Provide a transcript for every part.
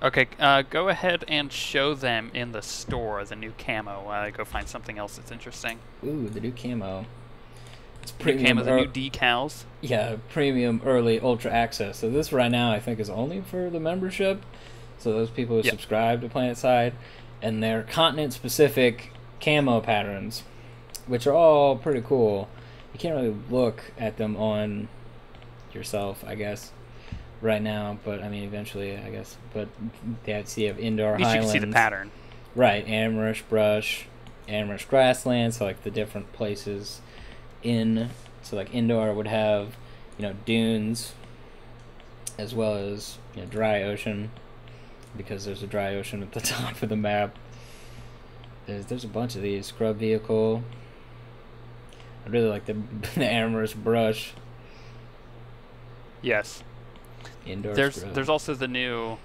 Okay, go ahead and show them in the store the new camo while I go find something else that's interesting. Ooh, the new camo. It's New premium. camo, the new decals. Yeah, premium early ultra access. So this right now I think is only for the membership. So those people who subscribe to Planetside, and they're continent specific camo patterns, which are all pretty cool. You can't really look at them on yourself, I guess, right now, but I mean eventually, I guess. But they have indoor At least highlands. you can see the pattern. Right, Amherst brush, Amherst grasslands, so like the different places in. So like indoor would have, dunes, as well as dry ocean, because there's a dry ocean at the top of the map. There's a bunch of these. Scrub vehicle. I really like the Amherst brush. Yes. Indoor scrub. There's also the new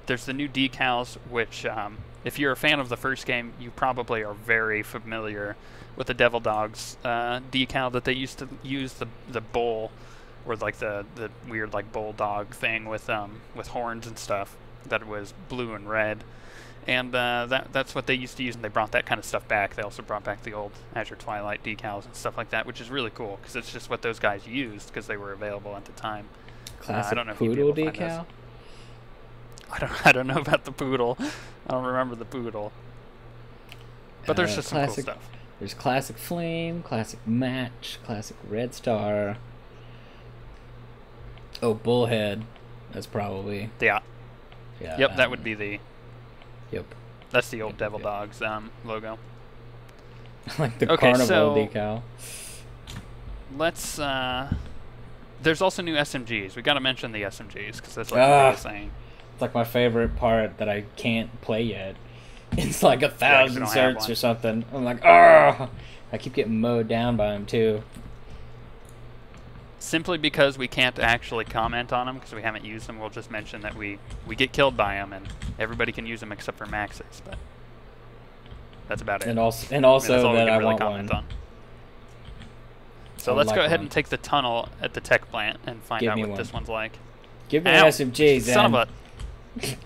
decals, which if you're a fan of the first game, you probably are very familiar with the Devil Dogs decal that they used to use, the bull, or like the weird like bulldog thing with horns and stuff, that was blue and red. And that's what they used to use, and they brought that kind of stuff back. They also brought back the old Azure Twilight decals and stuff like that, which is really cool because it's just what those guys used because they were available at the time. Classic I don't know if poodle decal. I don't know about the poodle. I don't remember the poodle. But there's just some cool stuff. There's classic flame, classic match, classic red star. Oh, bullhead. That's probably. Yeah. Yeah. Yep, that would be the. Yep. That's the old Devil Dogs logo. Like the carnival decal. Let's. There's also new SMGs. We got to mention the SMGs because that's like the biggest thing. It's like my favorite part that I can't play yet. It's like 1,000 certs or something. I'm like, ah! I keep getting mowed down by them too. Simply because we can't actually comment on them because we haven't used them. We'll just mention that we get killed by them and everybody can use them except for maxes. But that's about it. And also that I want one. So let's go ahead and take the tunnel at the tech plant and find out what this one's like. Give me an SMG, Zen. Son of a...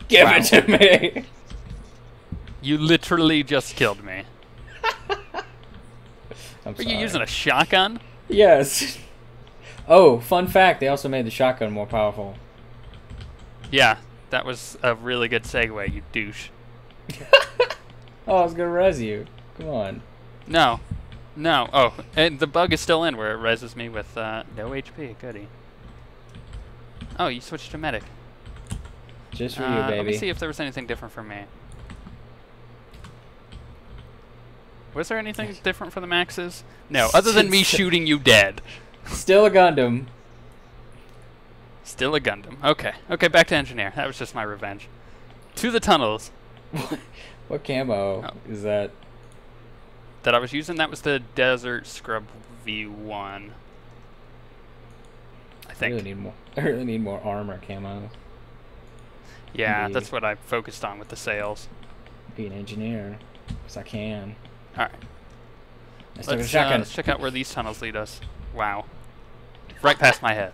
Give it to me! You literally just killed me. Are you using a shotgun? Yes. Oh, fun fact, they also made the shotgun more powerful. Yeah, that was a really good segue, you douche. Oh, I was gonna res you. Come on. No. No. Oh, and the bug is still in where it reses me with no HP. Goody. Oh, you switched to medic. Just for you, baby. Let me see if there was anything different for me. Was there anything different for the maxes? No, other than me shooting you dead. Still a Gundam. Still a Gundam. Okay. Okay, back to engineer. That was just my revenge. To the tunnels. What camo is that? That I was using? That was the Desert Scrub V1. I think. I really need more armor camo. Yeah, that's what I focused on with the sails. Be an engineer, because I can. Alright. Let's check out where these tunnels lead us. Wow. Right past my head.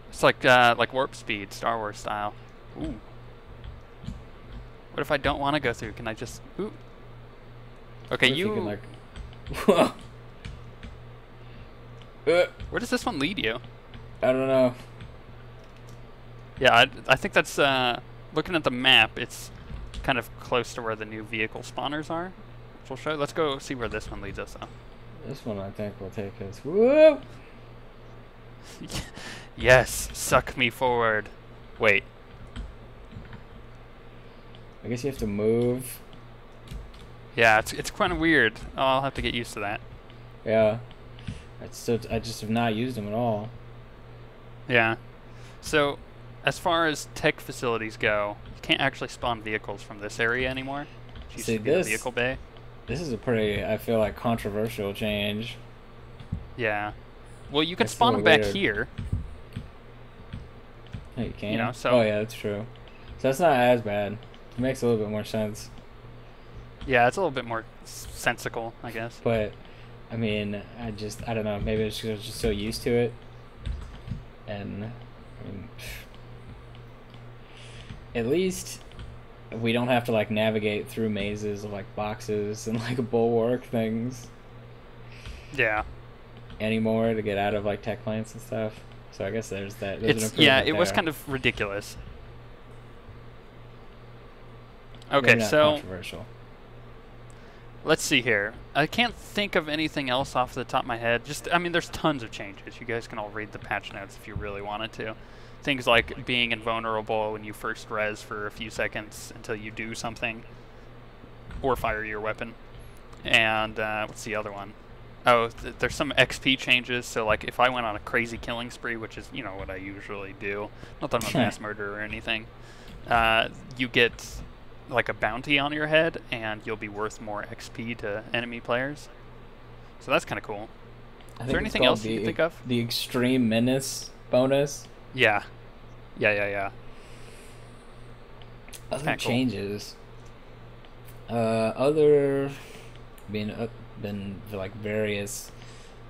It's like warp speed, Star Wars style. Ooh. What if I don't want to go through? Can I just... Ooh. Okay, you can, like... Where does this one lead you? I don't know. Yeah, I think that's... looking at the map, it's kind of close to where the new vehicle spawners are. Which we'll show. Let's go see where this one leads us, though. This one, I think, will take us... Whoa! Yes, suck me forward. Wait. I guess you have to move. Yeah, it's kind of weird. Oh, I'll have to get used to that. Yeah. I just have not used them at all. Yeah. So, as far as tech facilities go, you can't actually spawn vehicles from this area anymore. See, this vehicle bay. This is a pretty, I feel like, controversial change. Yeah. Well, you can spawn them back here. Yeah, you can. You know, so oh yeah, that's true. So that's not as bad. It makes a little bit more sense. Yeah, it's a little bit more sensical, I guess. But, I mean, I don't know. Maybe it's just so used to it. And, I mean, at least we don't have to like navigate through mazes of like boxes and like bulwark things Yeah. anymore to get out of like tech plants and stuff. So I guess there's that. It was kind of ridiculous. Okay, Maybe not so controversial. let's see here. I can't think of anything else off the top of my head. I mean, there's tons of changes. You guys can all read the patch notes if you really wanted to. Things like being invulnerable when you first res for a few seconds until you do something, or fire your weapon. And what's the other one? Oh, there's some XP changes. So like, if I went on a crazy killing spree, which is what I usually do, not that I'm a mass murderer or anything, you get like a bounty on your head, and you'll be worth more XP to enemy players. So that's kind of cool. Is there anything else you can think of? The extreme menace bonus. Yeah. Other changes. Other been like various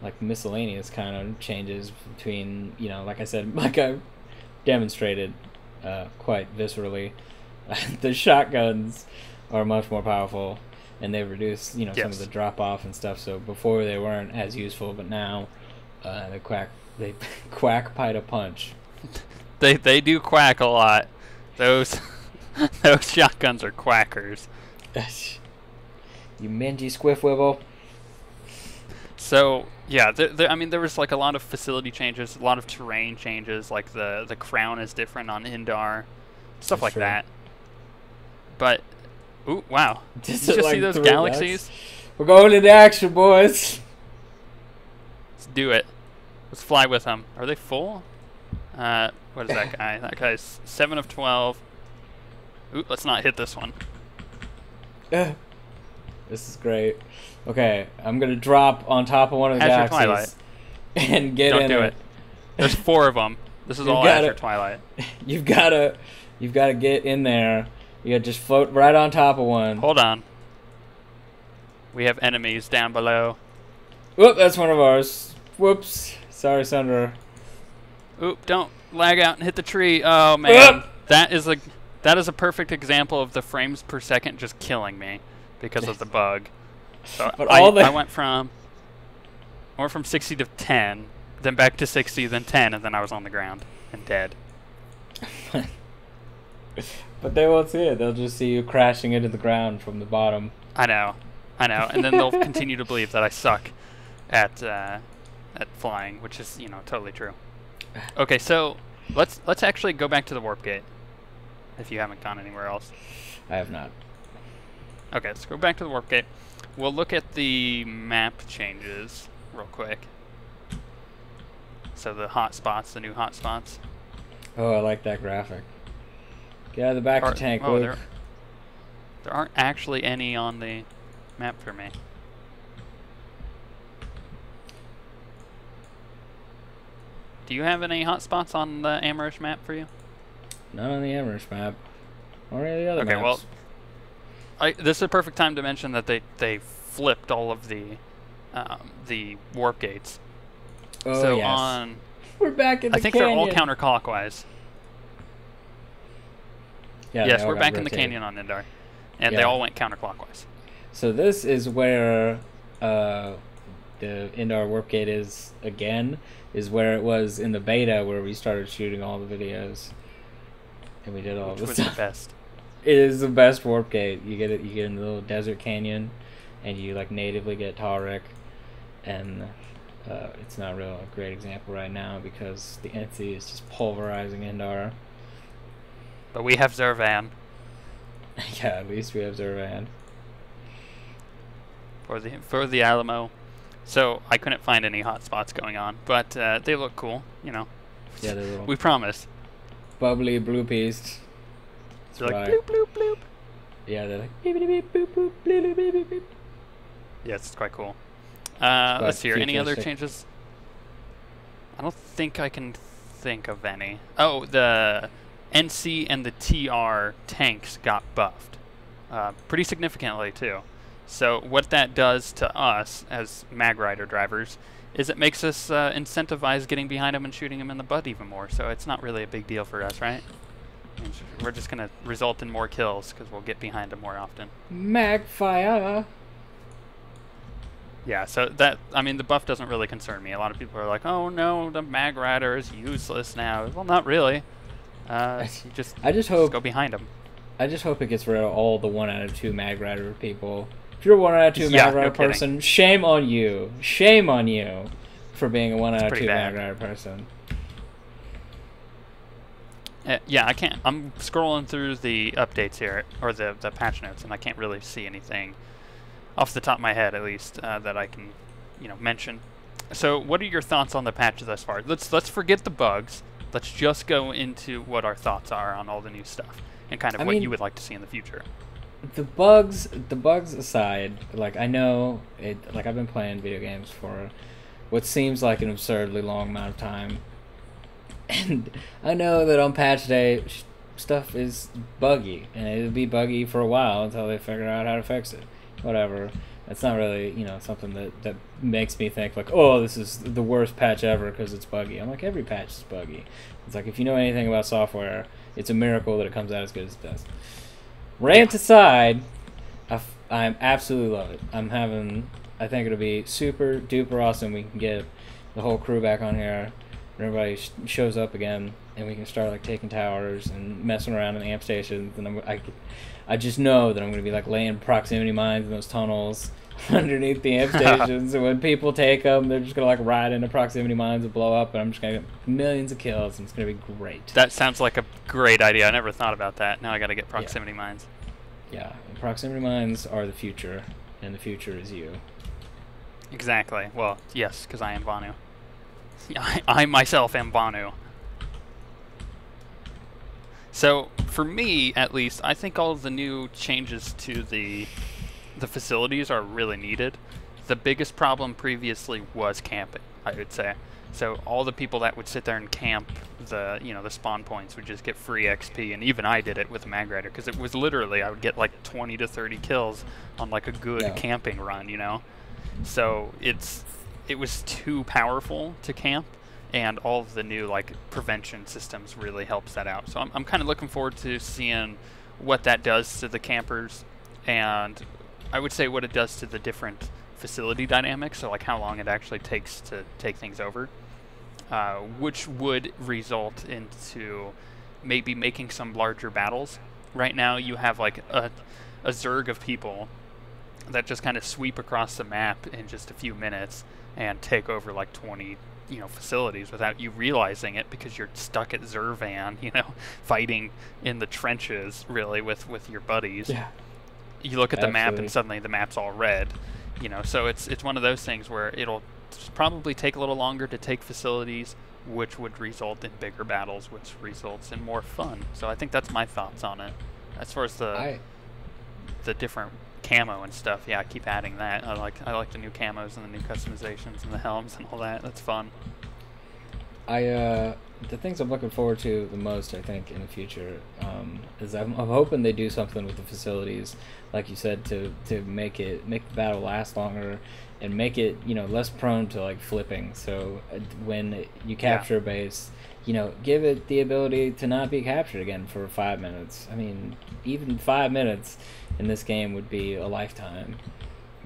like miscellaneous kind of changes between like I said, like I demonstrated quite viscerally. The shotguns are much more powerful, and they've reduced some of the drop off and stuff. So before they weren't as useful, but now they quack pied a punch. They do quack a lot. Those those shotguns are quackers. You mangy squiffwibble. So yeah, I mean, there was like a lot of facility changes, a lot of terrain changes. Like the crown is different on Indar, stuff That's like true. that. But ooh, wow! Did you just like see those 3 galaxies? dots? We're going into action, boys. Let's do it. Let's fly with them. Are they full? What is that guy? That guy's 7 of 12. Ooh, let's not hit this one. This is great. Okay, I'm gonna drop on top of one of the Azure galaxies Twilight. and get Don't in do it. it. There's 4 of them. This is all Azure Twilight. You've gotta get in there. You gotta just float right on top of one. Hold on. We have enemies down below. Whoop, that's one of ours. Whoops. Sorry, Sandra. Oop, don't lag out and hit the tree. Oh man. That is a perfect example of the frames per second just killing me because of the bug. So But I went from 60 to 10, then back to 60, then 10, and then I was on the ground and dead. But they won't see it. They'll just see you crashing into the ground from the bottom. I know. And then they'll continue to believe that I suck at flying, which is totally true. Okay, so let's actually go back to the warp gate. If you haven't gone anywhere else. I have not. Okay, let's go back to the warp gate. We'll look at the map changes real quick. So the hotspots, the new hotspots. Oh, I like that graphic. Get out of the back of the tank, Luke. There aren't actually any on the map for me. Do you have any hotspots on the Amherst map for you? Not on the Amherst map. Or any of the other Okay, maps. well, this is a perfect time to mention that they flipped all of the warp gates. Oh, so yes. We're back in the I think canyon. they're all counterclockwise. Yeah, yes, we're back in the canyon on Indar. And they all went counterclockwise. So this is where the Indar warp gate is again, is where it was in the beta where we started shooting all the videos. And we did all this stuff. Which was the best. It is the best warp gate. You get in the little desert canyon, and you like natively get Taric, and it's not really a great example right now because the entity is just pulverizing Indar. But we have Zervan. Yeah, at least we have Zervan. For the Alamo. So I couldn't find any hotspots going on, but they look cool, Yeah, they're little We promise. bubbly blue piece. They're like bloop bloop bloop. Yeah, they're like beep beep beep boop boop bloop beep beep beep. Yeah, it's quite cool. Let's see here. Any other futuristic. changes? I don't think I can think of any. Oh, the NC and the TR tanks got buffed. Pretty significantly, too. So what that does to us as Mag Rider drivers is it makes us incentivize getting behind them and shooting them in the butt even more. So it's not really a big deal for us, right? And we're just gonna result in more kills because we'll get behind them more often. Magfire. Yeah, so that, I mean, the buff doesn't really concern me. A lot of people are like, oh no, the Mag Rider is useless now. Well, not really. You just hope go behind them. I just hope it gets rid of all the 1 out of 2 Mag Rider people. If you're a 1 out of 2 Mag Rider person, shame on you. Shame on you for being a 1 out of 2 Mag Rider person. Yeah, I can't. I'm scrolling through the updates here, or the patch notes, and I can't really see anything off the top of my head, at least, that I can, mention. So, what are your thoughts on the patch thus far? Let's forget the bugs. Let's just go into what our thoughts are on all the new stuff and kind of what you would like to see in the future. The bugs aside, like, I know it. Like, I've been playing video games for what seems like an absurdly long amount of time, and I know that on patch day stuff is buggy, and it'll be buggy for a while until they figure out how to fix it. Whatever. It's not really, something that makes me think like, oh, this is the worst patch ever because it's buggy. I'm like, every patch is buggy. It's like, if you know anything about software, it's a miracle that it comes out as good as it does. Rant aside, I absolutely love it. I think it'll be super duper awesome. We can get the whole crew back on here. Everybody shows up again, and we can start like taking towers and messing around in the amp stations. And I just know that I'm going to be like laying proximity mines in those tunnels underneath the amp stations, and when people take them, they're just going to like ride into proximity mines and blow up, and I'm just going to get millions of kills, and it's going to be great. That sounds like a great idea. I never thought about that. Now I got to get proximity mines. Yeah, and proximity mines are the future, and the future is you. Exactly. Well, yes, because I am Vanu. I myself am Vanu. So, for me, at least, I think all of the new changes to the facilities are really needed. The biggest problem previously was camping, I would say. So all the people that would sit there and camp the spawn points would just get free XP, and even I did it with a Mag Rider, because it was literally, I would get like 20 to 30 kills on like a good camping run, So it was too powerful to camp, and all of the new like prevention systems really helps that out. So I'm kind of looking forward to seeing what that does to the campers, and I would say what it does to the different facility dynamics, so like how long it actually takes to take things over, which would result into maybe making some larger battles. Right now you have like a zerg of people that just kind of sweep across the map in just a few minutes and take over like 20 facilities without you realizing it, because you're stuck at Zervan, fighting in the trenches really with your buddies. Yeah. You look at the map and suddenly the map's all red, so it's one of those things where it'll probably take a little longer to take facilities, which would result in bigger battles, which results in more fun. So I think that's my thoughts on it. As far as the different camo and stuff, yeah, I keep adding that. I like the new camos and the new customizations and the helms and all that. That's fun. The things I'm looking forward to the most, I think, in the future, is I'm hoping they do something with the facilities, like you said, to make the battle last longer and make it less prone to like flipping. So when you capture a base, give it the ability to not be captured again for 5 minutes. I mean, even 5 minutes in this game would be a lifetime,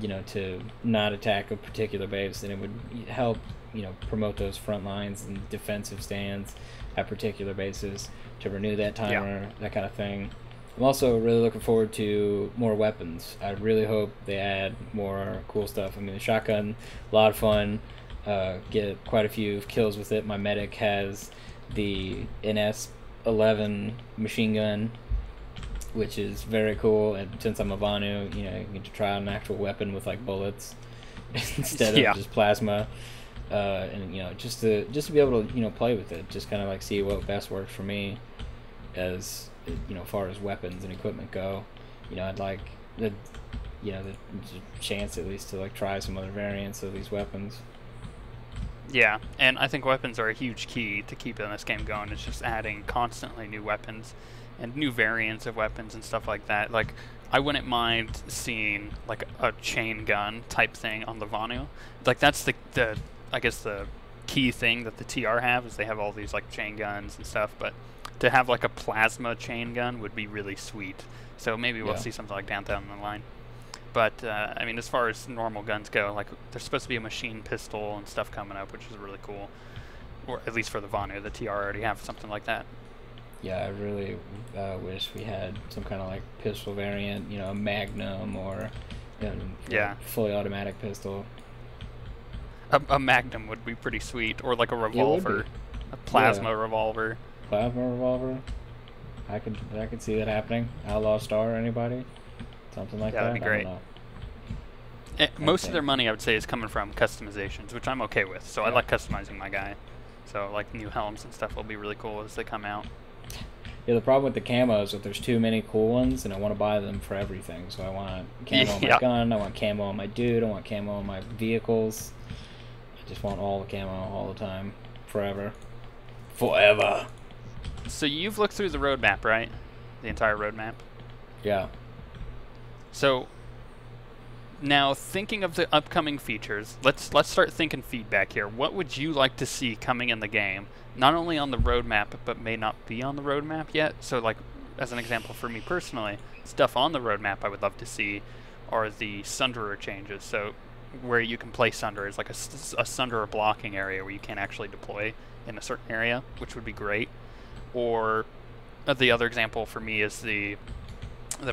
to not attack a particular base, and it would help, promote those front lines and defensive stands at particular bases to renew that timer, that kind of thing. I'm also really looking forward to more weapons. I really hope they add more cool stuff. I mean, the shotgun, a lot of fun. Get quite a few kills with it. My medic has the NS-11 machine gun, which is very cool. And since I'm a Vanu, you get to try out an actual weapon with like bullets instead of just plasma. And just to be able to play with it, just kind of like see what best works for me as far as weapons and equipment go. I'd like the chance at least to like try some other variants of these weapons. Yeah, and I think weapons are a huge key to keeping this game going. It's just adding constantly new weapons and new variants of weapons and stuff like that. Like, I wouldn't mind seeing like a chain gun type thing on the Vanu. Like, that's the I guess the key thing that the TR have, is they have all these like chain guns and stuff, but to have like a plasma chain gun would be really sweet. So maybe we'll Yeah. see something like down the line. But I mean, as far as normal guns go, like there's supposed to be a machine pistol and stuff coming up, which is really cool. Or at least for the Vanu, the TR already have something like that. Yeah, I really wish we had some kind of like pistol variant, you know, a Magnum or Yeah. fully automatic pistol. A Magnum would be pretty sweet, or like a It would revolver, be. a plasma revolver. Plasma revolver. I could see that happening. Outlaw Star, anybody? Something like Yeah, that. that'd be great. I don't know. Most of think. their money, I would say, is coming from customizations, which I'm okay with. So I Yeah. like customizing my guy. So like new helms and stuff will be really cool as they come out. Yeah, the problem with the camos is that there's too many cool ones, and I want to buy them for everything. So I want camo on my Yeah. gun, I want camo on my dude, I want camo on my vehicles. I just want all the camo all the time, forever. Forever. So you've looked through the roadmap, right? The entire roadmap. Yeah. So now thinking of the upcoming features, let's start thinking feedback here. What would you like to see coming in the game? Not only on the roadmap, but may not be on the roadmap yet. So like, as an example for me personally, stuff on the roadmap I would love to see are the Sunderer changes. So where you can play Sunderer is like a Sunderer blocking area where you can't actually deploy in a certain area, which would be great. Or the other example for me is the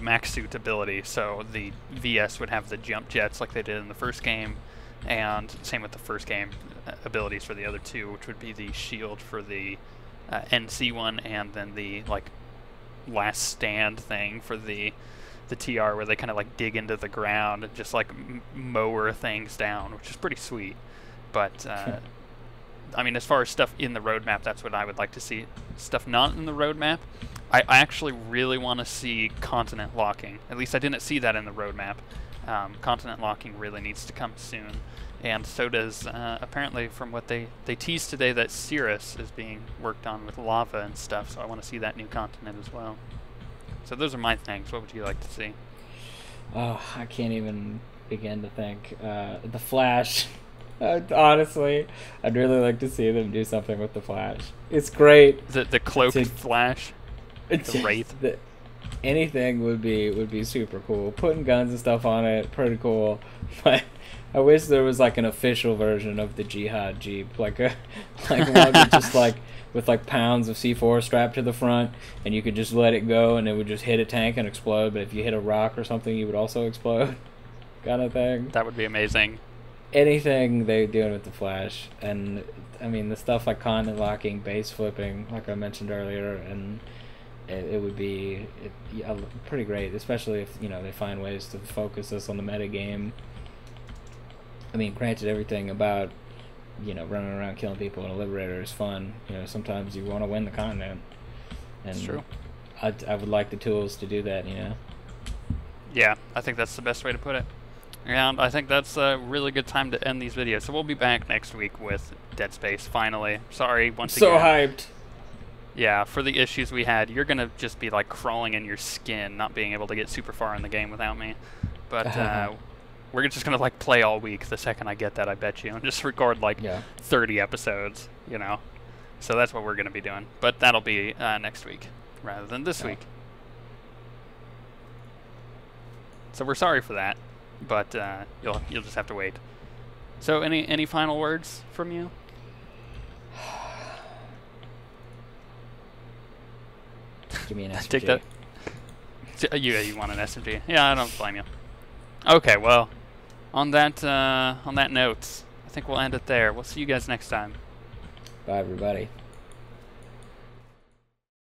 max suit ability. So the VS would have the jump jets like they did in the first game, and same with the first game abilities for the other two, which would be the shield for the NC one, and then the like last stand thing for the TR, where they kind of like dig into the ground and just like mower things down, which is pretty sweet. But I mean, as far as stuff in the roadmap, that's what I would like to see. Stuff not in the roadmap, I actually really want to see continent locking. At least I didn't see that in the roadmap. Continent locking really needs to come soon. And so does, apparently from what they teased today, that Cirrus is being worked on with lava and stuff, so I want to see that new continent as well. So those are my things. What would you like to see? Oh, I can't even begin to think. The Flash. Honestly, I'd really like to see them do something with the Flash. It's great. The cloaked Flash? The Wraith? Anything would be super cool. Putting guns and stuff on it, pretty cool. But I wish there was like an official version of the Jihad Jeep, like one that just like with like pounds of C4 strapped to the front, and you could just let it go and it would just hit a tank and explode. But if you hit a rock or something, you would also explode, kind of thing. That would be amazing. Anything they're doing with the Flash, and I mean the stuff like continent locking, base flipping, like I mentioned earlier, and it would be pretty great, especially if they find ways to focus us on the meta game. I mean, granted, everything about running around killing people in a Liberator is fun. Sometimes you want to win the continent, and That's true. I would like the tools to do that. Yeah, I think that's the best way to put it. And I think that's a really good time to end these videos. So we'll be back next week with Dead Space, finally. Sorry, once again. So hyped. Yeah, for the issues we had, you're going to just be like crawling in your skin, not being able to get super far in the game without me. But we're just going to like play all week the second I get that, I bet you. And just record like 30 episodes, So that's what we're going to be doing. But that'll be next week rather than this week. So we're sorry for that. But you'll just have to wait. So any final words from you? Give me an SMG. Take that. You want an SMG? Yeah, I don't blame you. Okay, well, on that note, I think we'll end it there. We'll see you guys next time. Bye, everybody.